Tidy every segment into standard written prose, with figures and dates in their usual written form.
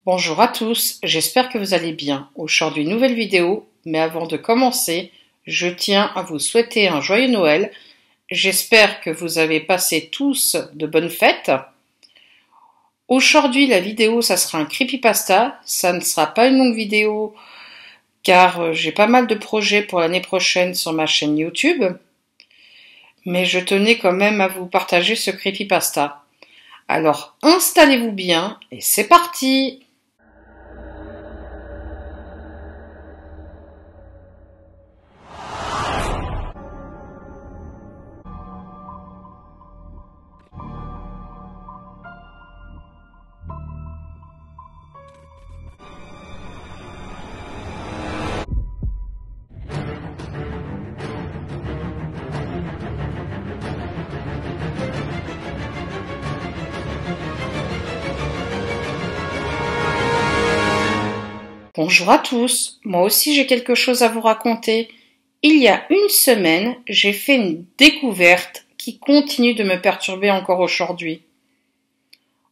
Bonjour à tous, j'espère que vous allez bien. Aujourd'hui, nouvelle vidéo, mais avant de commencer, je tiens à vous souhaiter un joyeux Noël. J'espère que vous avez passé tous de bonnes fêtes. Aujourd'hui, la vidéo, ça sera un creepypasta. Ça ne sera pas une longue vidéo, car j'ai pas mal de projets pour l'année prochaine sur ma chaîne YouTube. Mais je tenais quand même à vous partager ce creepypasta. Alors, installez-vous bien, et c'est parti! Bonjour à tous, moi aussi j'ai quelque chose à vous raconter. Il y a une semaine, j'ai fait une découverte qui continue de me perturber encore aujourd'hui.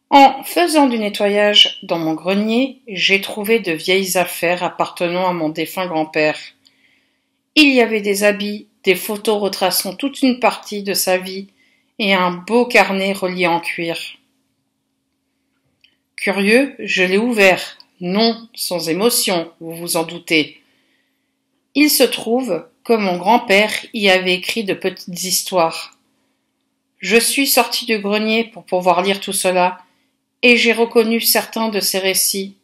En faisant du nettoyage dans mon grenier, j'ai trouvé de vieilles affaires appartenant à mon défunt grand-père. Il y avait des habits, des photos retraçant toute une partie de sa vie et un beau carnet relié en cuir. Curieux, je l'ai ouvert. Non, sans émotion, vous vous en doutez. Il se trouve que mon grand-père y avait écrit de petites histoires. Je suis sorti du grenier pour pouvoir lire tout cela, et j'ai reconnu certains de ces récits.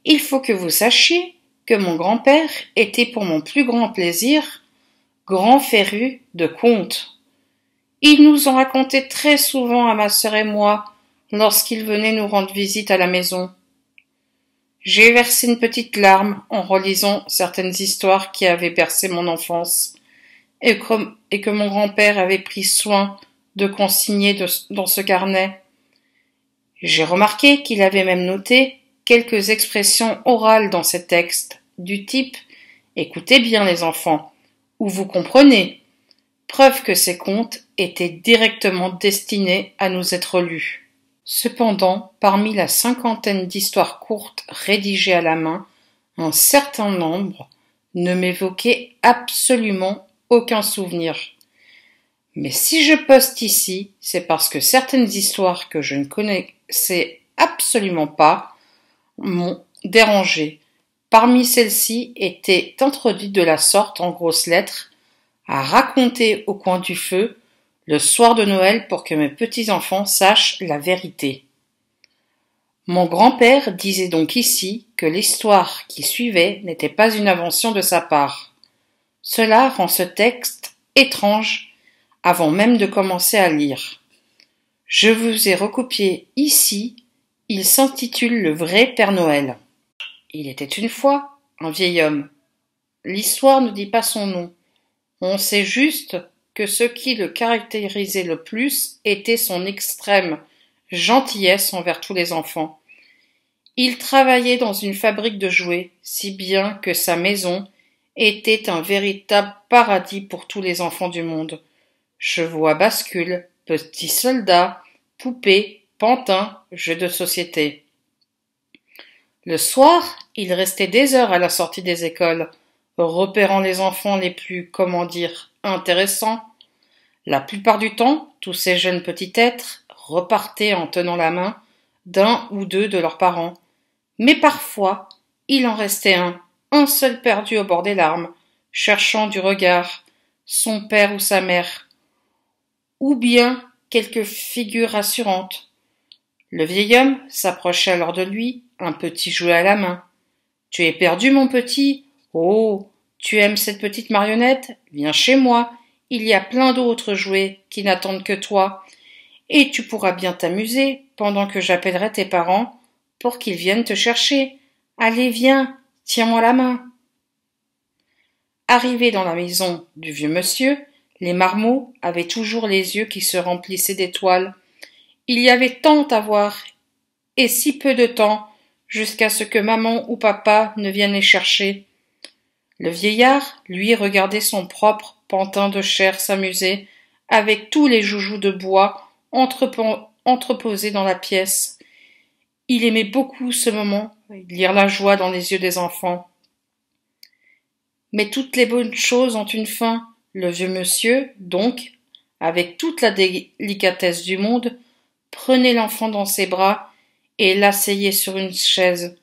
Il faut que vous sachiez que mon grand-père était pour mon plus grand plaisir grand féru de contes. Il nous en racontait très souvent à ma sœur et moi lorsqu'il venait nous rendre visite à la maison. J'ai versé une petite larme en relisant certaines histoires qui avaient bercé mon enfance et que mon grand-père avait pris soin de consigner dans ce carnet. J'ai remarqué qu'il avait même noté quelques expressions orales dans ces textes, du type « Écoutez bien les enfants » ou « Vous comprenez », preuve que ces contes étaient directement destinés à nous être lus. Cependant, parmi la cinquantaine d'histoires courtes rédigées à la main, un certain nombre ne m'évoquaient absolument aucun souvenir. Mais si je poste ici, c'est parce que certaines histoires que je ne connaissais absolument pas m'ont dérangé. Parmi celles-ci étaient introduites de la sorte en grosses lettres, à raconter au coin du feu, le soir de Noël pour que mes petits-enfants sachent la vérité. Mon grand-père disait donc ici que l'histoire qui suivait n'était pas une invention de sa part. Cela rend ce texte étrange avant même de commencer à lire. Je vous ai recopié ici, il s'intitule Le vrai Père Noël. Il était une fois un vieil homme. L'histoire ne dit pas son nom. On sait juste que ce qui le caractérisait le plus était son extrême gentillesse envers tous les enfants. Il travaillait dans une fabrique de jouets, si bien que sa maison était un véritable paradis pour tous les enfants du monde. Chevaux à bascule, petits soldats, poupées, pantins, jeux de société. Le soir, il restait des heures à la sortie des écoles, repérant les enfants les plus, intéressants. La plupart du temps, tous ces jeunes petits êtres repartaient en tenant la main d'un ou deux de leurs parents. Mais parfois, il en restait un seul perdu au bord des larmes, cherchant du regard son père ou sa mère, ou bien quelque figure rassurante. Le vieil homme s'approchait alors de lui, un petit jouet à la main. « Tu es perdu, mon petit ? Oh, tu aimes cette petite marionnette ? Viens chez moi, il y a plein d'autres jouets qui n'attendent que toi, et tu pourras bien t'amuser pendant que j'appellerai tes parents pour qu'ils viennent te chercher. Allez, viens, tiens-moi la main. » Arrivés dans la maison du vieux monsieur, les marmots avaient toujours les yeux qui se remplissaient d'étoiles. Il y avait tant à voir, et si peu de temps, jusqu'à ce que maman ou papa ne viennent les chercher. Le vieillard, lui, regardait son propre pantin de chair s'amuser avec tous les joujoux de bois entreposés dans la pièce. Il aimait beaucoup ce moment, lire la joie dans les yeux des enfants. Mais toutes les bonnes choses ont une fin. Le vieux monsieur, donc, avec toute la délicatesse du monde, prenait l'enfant dans ses bras et l'asseyait sur une chaise.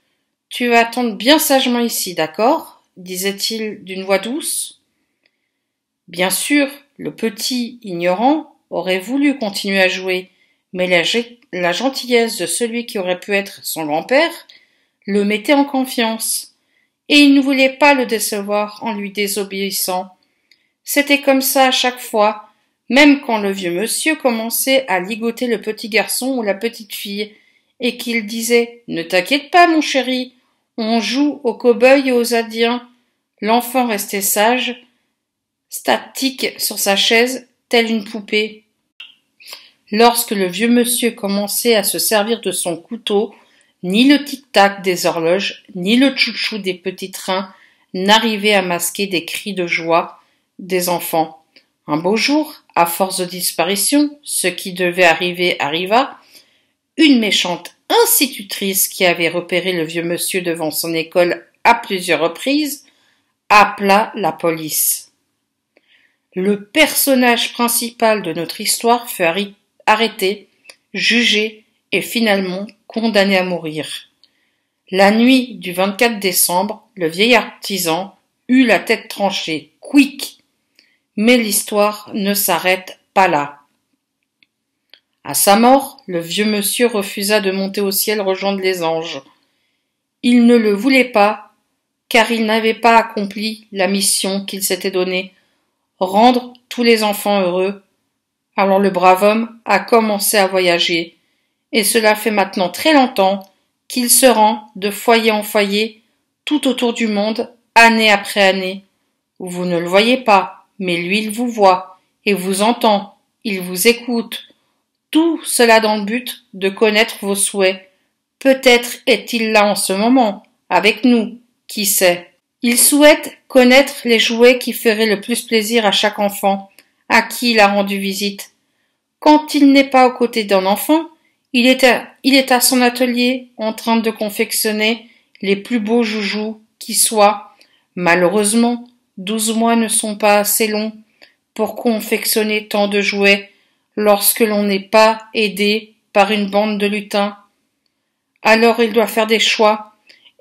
Tu vas attendre bien sagement ici, d'accord? Disait-il d'une voix douce. Bien sûr, le petit, ignorant, aurait voulu continuer à jouer, mais la gentillesse de celui qui aurait pu être son grand-père le mettait en confiance, et il ne voulait pas le décevoir en lui désobéissant. C'était comme ça à chaque fois, même quand le vieux monsieur commençait à ligoter le petit garçon ou la petite fille, et qu'il disait « Ne t'inquiète pas, mon chéri, on joue aux cow-boys et aux indiens ». L'enfant restait sage, statique sur sa chaise, telle une poupée. Lorsque le vieux monsieur commençait à se servir de son couteau, ni le tic-tac des horloges, ni le tchou-tchou des petits trains n'arrivaient à masquer des cris de joie des enfants. Un beau jour, à force de disparition, ce qui devait arriver arriva. Une méchante institutrice qui avait repéré le vieux monsieur devant son école à plusieurs reprises appela la police. Le personnage principal de notre histoire fut arrêté, jugé et finalement condamné à mourir. La nuit du 24 décembre, le vieil artisan eut la tête tranchée, quick. Mais l'histoire ne s'arrête pas là. À sa mort, le vieux monsieur refusa de monter au ciel rejoindre les anges. Il ne le voulait pas, car il n'avait pas accompli la mission qu'il s'était donnée, rendre tous les enfants heureux. Alors le brave homme a commencé à voyager, et cela fait maintenant très longtemps qu'il se rend de foyer en foyer, tout autour du monde, année après année. Vous ne le voyez pas, mais lui il vous voit, et vous entend, il vous écoute. Tout cela dans le but de connaître vos souhaits. Peut-être est-il là en ce moment, avec nous, qui sait. Il souhaite connaître les jouets qui feraient le plus plaisir à chaque enfant, à qui il a rendu visite. Quand il n'est pas aux côtés d'un enfant, il est à son atelier en train de confectionner les plus beaux joujoux qui soient. Malheureusement, 12 mois ne sont pas assez longs pour confectionner tant de jouets lorsque l'on n'est pas aidé par une bande de lutins. Alors il doit faire des choix,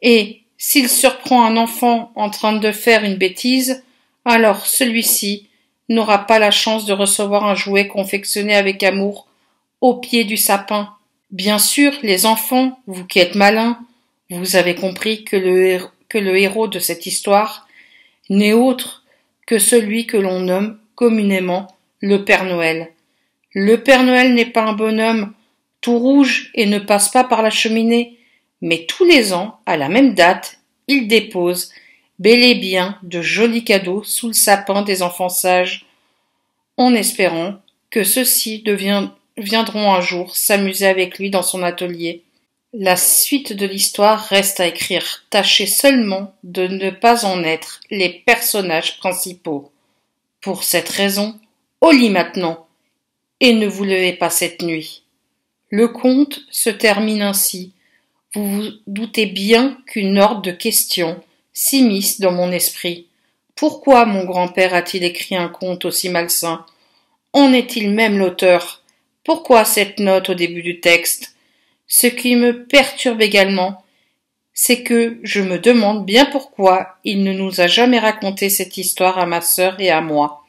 et s'il surprend un enfant en train de faire une bêtise, alors celui-ci n'aura pas la chance de recevoir un jouet confectionné avec amour au pied du sapin. Bien sûr, les enfants, vous qui êtes malins, vous avez compris que le héros de cette histoire n'est autre que celui que l'on nomme communément le Père Noël. Le Père Noël n'est pas un bonhomme tout rouge et ne passe pas par la cheminée, mais tous les ans, à la même date, il dépose bel et bien de jolis cadeaux sous le sapin des enfants sages, en espérant que ceux-ci viendront un jour s'amuser avec lui dans son atelier. La suite de l'histoire reste à écrire. Tâchez seulement de ne pas en être les personnages principaux. Pour cette raison, au lit maintenant, et ne vous levez pas cette nuit. Le conte se termine ainsi. Vous vous doutez bien qu'une horde de questions s'immisce dans mon esprit. Pourquoi mon grand-père a-t-il écrit un conte aussi malsain? En est-il même l'auteur? Pourquoi cette note au début du texte? Ce qui me perturbe également, c'est que je me demande bien pourquoi il ne nous a jamais raconté cette histoire à ma sœur et à moi.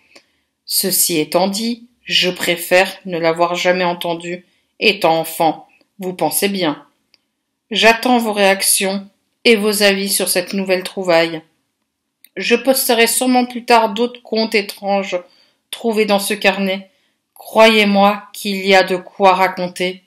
Ceci étant dit, je préfère ne l'avoir jamais entendue, étant enfant, vous pensez bien. J'attends vos réactions et vos avis sur cette nouvelle trouvaille. Je posterai sûrement plus tard d'autres contes étranges trouvés dans ce carnet. Croyez-moi qu'il y a de quoi raconter.